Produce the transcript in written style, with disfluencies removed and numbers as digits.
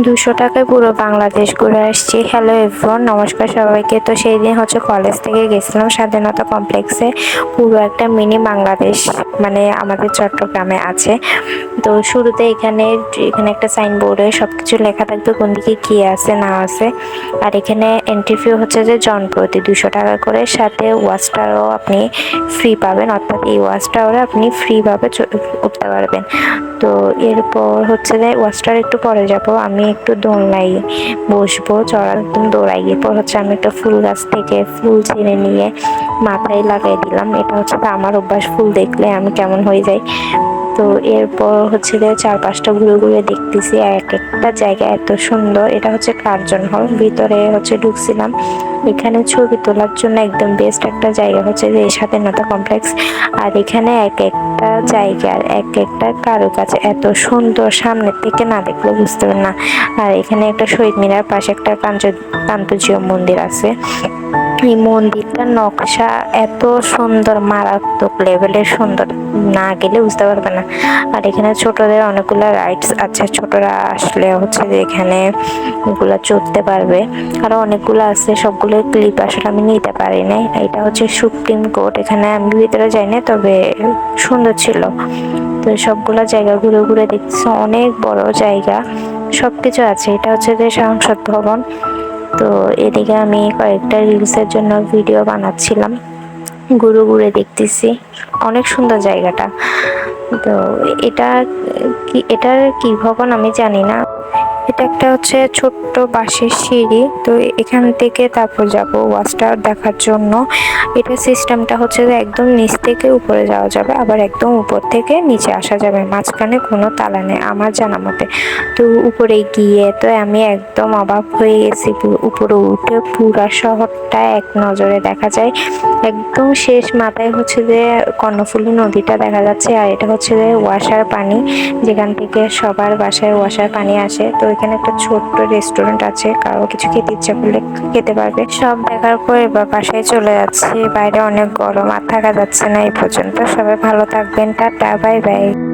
200 টাকায় পুরো বাংলাদেশ ঘুরে আসছি। হ্যালো এভরিওয়ান, নমস্কার সবাইকে। তো সেই দিন কলেজ থেকে গেছিলাম স্বাধীনতা কমপ্লেক্সে। পুরো একটা মিনি বাংলাদেশ মানে আমাদের চট্টগ্রামে আছে। তো শুরুতে এখানে একটা সাইনবোর্ডে সবকিছু লেখা থাকবে কোন দিকে কি আছে না আছে। আর এখানে এন্ট্রি ফি যে জনপ্রতি 200 টাকা করে, সাথে ওয়াচ টাওয়ারও আপনি ফ্রি পাবেন, অর্থাৎ এই ওয়াচ টাওয়ারে আপনি ফ্রিভাবে উঠতে পারবেন। তো এরপর যে ওয়াচ টাওয়ার একটু পরে যাব, আমি একটু দোলনায় বসবো, চড়ার একদম দৌড়াই। এরপর আমি একটা ফুল গাছ থেকে ফুল ছিঁড়ে নিয়ে মাথায় লাগাই দিলাম। এটা আমার অভ্যাস, ফুল দেখলে আমি কেমন হয়ে যাই। তো এরপর যে চারপাশটা ঘুরে ঘুরে দেখতেছি, এক একটা জায়গা এত সুন্দর। এটা কার্জন হল, ভিতরে ঢুকছিলাম। এখানে ছবি তোলার জন্য একদম বেস্ট একটা জায়গা যে স্বাধীনতা কমপ্লেক্স। আর এখানে এক একটা জায়গার এক একটা কারুকাজ এত সুন্দর, সামনে থেকে না দেখলে বুঝতে পারবেন না। আর এখানে একটা শহীদ মিনার, পাশে একটা কান্তজিউ মন্দির আছে। এই মন্দিরটার নকশা এত সুন্দর, মারাত্মক লেভেলের সুন্দর, না গেলে বুঝতে পারবে না। আর এখানে ছোটদের অনেকগুলো রাইডস আছে, ছোটরা আসলে যে এখানে ওগুলো চড়তে পারবে। আরো অনেকগুলো আছে, সবগুলো ক্লিপ আসলে আমি নিতে পারি নাই। এটা সুপ্রিম কোর্ট, এখানে আমি ভিতরে যাই না, তবে সুন্দর ছিল। তো সবগুলো জায়গা ঘুরে ঘুরে দেখছি, অনেক বড় জায়গা, সবকিছু আছে। এটা যে সংসদ ভবন। তো এদিকে আমি কয়েকটা রিলসের জন্য ভিডিও বানাচ্ছিলাম, ঘুরে ঘুরে দেখতেছি। অনেক সুন্দর জায়গাটা। তো এটার কি ভবন আমি জানি না। এটা একটা ছোট্ট বাঁশের সিঁড়ি। তো এখান থেকে তারপর যাব ওয়াচ টাওয়ার দেখার জন্য। এটা সিস্টেমটা যে একদম নিচ থেকে উপরে যাওয়া যাবে, আবার একদম উপর থেকে নিচে আসা যাবে, মাঝখানে কোনো তালা নেই আমার জানা মতে। তো উপরে গিয়ে তো আমি একদম অবাক হয়ে গেছি। উপরে উঠে পুরা শহরটা এক নজরে দেখা যায়। একদম শেষ মাথায় যে কর্ণফুলী নদীটা দেখা যাচ্ছে। আর এটা যে ওয়াসার পানি, যেখান থেকে সবার বাসায় ওয়াসার পানি আসে। তো এখানে একটা ছোট্ট রেস্টুরেন্ট আছে, কারো কিছু খেতে ইচ্ছা করলে খেতে পারবে। সব দেখার পর এবার বাসায় চলে যাচ্ছি। বাইরে অনেক গরম, আর থাকা যাচ্ছে না এই পর্যন্ত। সবাই ভালো থাকবেন, টাটা, বাই বাই।